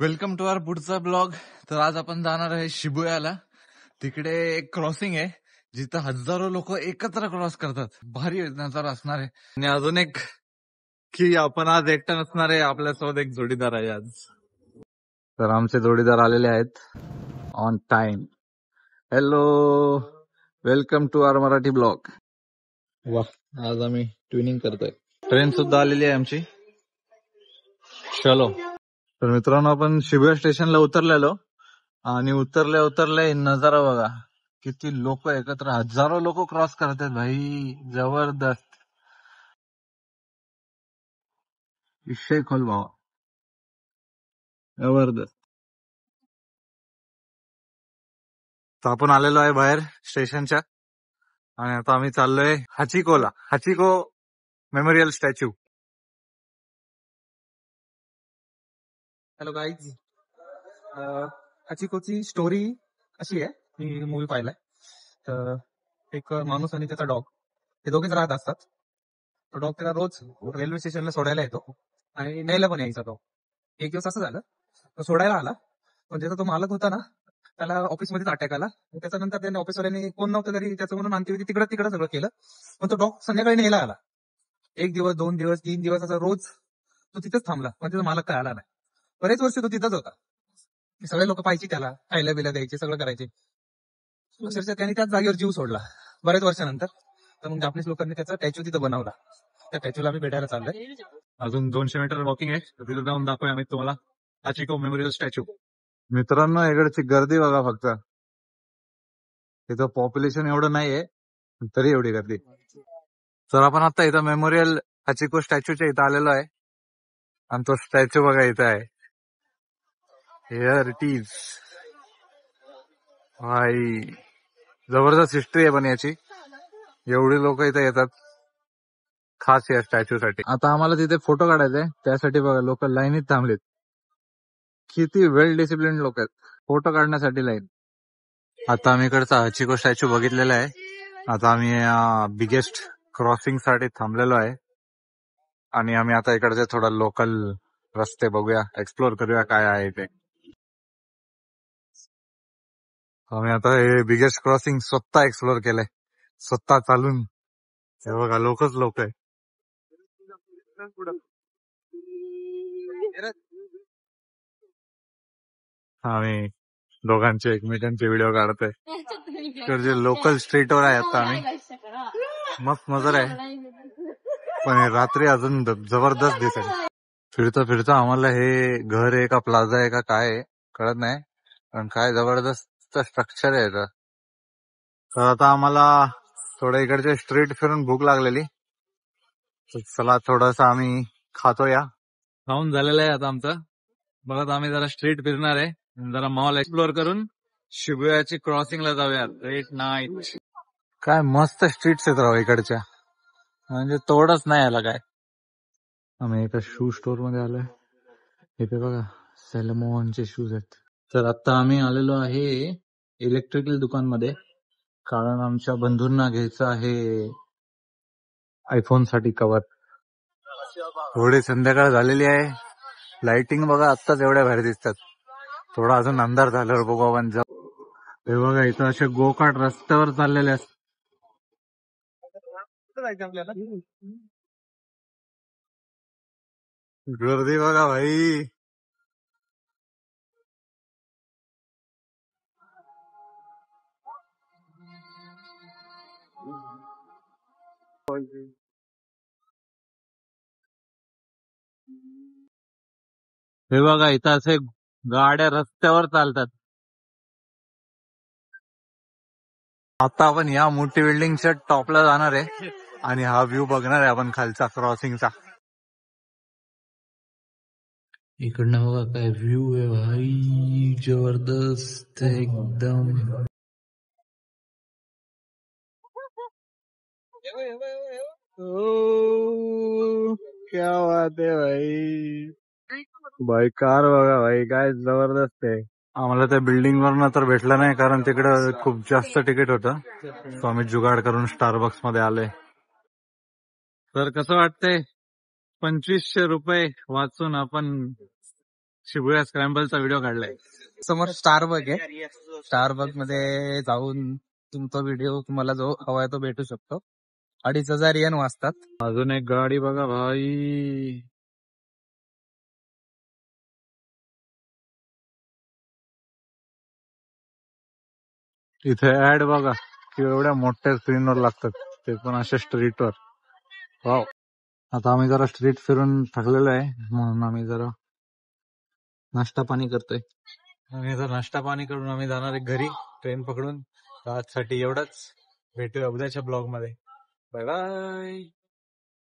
Welcome to आवर पुढचा blog. तर आज आपण जाणार आहे शिबुयाला. तिकडे एक क्रॉसिंग आहे जिथं हजारो लोक एकत्र क्रॉस करतात. भारी नजारा असणार आहे. आणि अजून एक की आपण आज एकटा नसणार आहे, आपल्यासोबत एक जोडीदार आहे आज. तर आमचे जोडीदार आलेले आहेत on time. Hello, welcome to our Marathi blog. वा, आज आम्ही ट्विनिंग करतोय. ट्रेन सुद्धा आलेली आहे आमची. चलो. तर मित्रांनो, आपण शिबुया स्टेशनला उतरलेलो आणि उतरले नजारा बघा. किती लोक एकत्र, हजारो लोक क्रॉस करतात भाई. जबरदस्त विषय खोल भावा, जबरदस्त. तर आपण आलेलो आहे बाहेर स्टेशनच्या आणि आता आम्ही चाललोय हाचिकोला. Hachiko memorial statue. Hello guys, हाचिकोची स्टोरी अशी आहे. मी मूवी पाहिलाय. तर एक माणूस आणि त्याचा डॉग, हे दोघेच राहत असतात. तो डॉग त्याला रोज रेल्वे स्टेशनला सोडायला येतो आणि न्यायला पण यायचा. तो एक दिवस असं झालं, तो सोडायला आला, पण ज्याचा तो मालक होता ना, त्याला ऑफिसमध्येच अटॅक आला. त्याच्यानंतर त्याने ऑफिसवाल्यांनी कोण नव्हतं तरी त्याचं म्हणून अंत्यविधी तिकडं सगळं केलं. पण तो डॉग संध्याकाळी न्यायला आला. 1 दिवस, 2 दिवस, 3 दिवस असं रोज तो तिथंच थांबला, पण त्याचा मालक काय आला नाही. बरेच वर्ष तो तिथंच होता. सगळे लोक पाहिजे त्याला, खायला बिला द्यायचे, सगळं करायचे. अक्षरशः त्याने त्याच जागेवर जीव सोडला बऱ्याच वर्षानंतर. तर मग जापनीज लोकांनी त्याचा स्टॅच्यू तिथं बनवला. त्या स्टॅच्यूला आम्ही भेटायला चाललोय. अजून 200 मीटर वॉकिंग आहे, तिथे जाऊन दाखवूया आम्ही तुम्हाला हाचिको मेमोरियल स्टॅच्यू. मित्रांनो, इकडची गर्दी बघा फक्त. इथं पॉप्युलेशन एवढं नाहीये तरी एवढी गर्दी. तर आपण आता इथं मेमोरियल हाचिको स्टॅच्यूच्या इथं आलेलो आहे आणि तो स्टॅच्यू बघा इथं आहे. Here it is. भाई, जबरदस्त हिस्ट्री आहे पण याची. एवढी लोक इथे येतात खास या स्टॅच्यू साठी. आता आम्हाला तिथे फोटो काढायचे, त्यासाठी बघा लोक लाईनीत थांबलेत. किती वेल डिसिप्लिन लोक आहेत फोटो काढण्यासाठी लाईन. आता आम्ही इकडचा हाचिको स्टॅच्यू बघितलेला आहे. आता आम्ही बिगेस्ट क्रॉसिंग साठी थांबलेलो आहे आणि आम्ही आता इकडचे थोडा लोकल रस्ते बघूया, एक्सप्लोर करूया काय आहे ते. आम्ही आता हे बिगेस्ट क्रॉसिंग स्वतः एक्सप्लोर केलंय, स्वतः चालून. हे बघा, लोकच लोक आहे. आम्ही दोघांचे एकमेकांचे व्हिडिओ काढतोय. जे लोकल स्ट्रीटवर आहे आता आम्ही. मस्त नजर आहे, पण रात्री अजून जबरदस्त दिसेल. फिरता फिरता आम्हाला हे घर आहे का प्लाझा आहे का काय आहे कळत नाही, पण काय जबरदस्त स्ट्रक्चर आहे याचं. तर आता आम्हाला थोडं इकडचे स्ट्रीट फिरून भूक लागलेली, तर चला थोडस आम्ही खातो. या खाऊन झालेलं आहे आता आमचं. बघा, आम्ही जरा स्ट्रीट फिरणार आहे, जरा मॉल एक्सप्लोर करून शिबुयाची क्रॉसिंगला जाऊया. Late night. काय मस्त स्ट्रीट्स आहेत राव इकडच्या, म्हणजे तोडच नाही आला काय. आम्ही एका शू स्टोर मध्ये आलोय. इथे बघा सेलमोनचे शूज आहेत. तर आता आम्ही आलेलो आहे इलेक्ट्रिकल दुकान मध्ये, कारण आमच्या बंधूंना घ्यायचं आहे आयफोन साठी कव्हर. थोडी संध्याकाळ झालेली आहे, लाइटिंग बघा आत्ताच एवढ्या भारी दिसतात. थोडा अजून अंधार झाल्यावर बघू आपण जाऊ. हे बघा, इथं असे गोकाट रस्त्यावर चाललेले असतात. गर्दी बघा भाई. हे बघा, इथं असे गाड्या रस्त्यावर चालतात. आता आपण या मोठी बिल्डिंगच्या टॉपला जाणार आहे आणि हा व्ह्यू बघणार आहे आपण खालचा क्रॉसिंगचा. इकडनं बघा काय व्ह्यू आहे भाई, जबरदस्त एकदम. क्या बात आहे भाई. भाई कार बघा भाई, काय जबरदस्त आहे. आम्हाला त्या बिल्डिंग वरनं तर भेटलं नाही, कारण तिकडं खूप जास्त तिकीट होतं. सो आम्ही जुगाड करून स्टारबक्स मध्ये आलोय. तर कसं वाटतंय 2500 रुपये वाचून आपण शिबुया स्क्रॅम्बलचा व्हिडिओ काढलाय. समोर स्टारबग आहे. स्टारबग मध्ये जाऊन तुमचा व्हिडिओ तुम्हाला जो हवाय तो भेटू शकतो. 2,500 येन वाजतात. अजून एक गाडी बघा भाई. इथे ऍड बघा की एवढ्या मोठ्या स्क्रीनवर लागतात, ते पण अशा स्ट्रीटवर. वाव. आता आम्ही जरा स्ट्रीट फिरून थकलेलो आहे, म्हणून आम्ही जरा नाश्ता पाणी करतोय. आणि जर नाश्ता पाणी करून आम्ही जाणार आहे घरी ट्रेन पकडून. आजसाठी एवढंच. भेटूया उद्याच्या ब्लॉग मध्ये. Bye bye.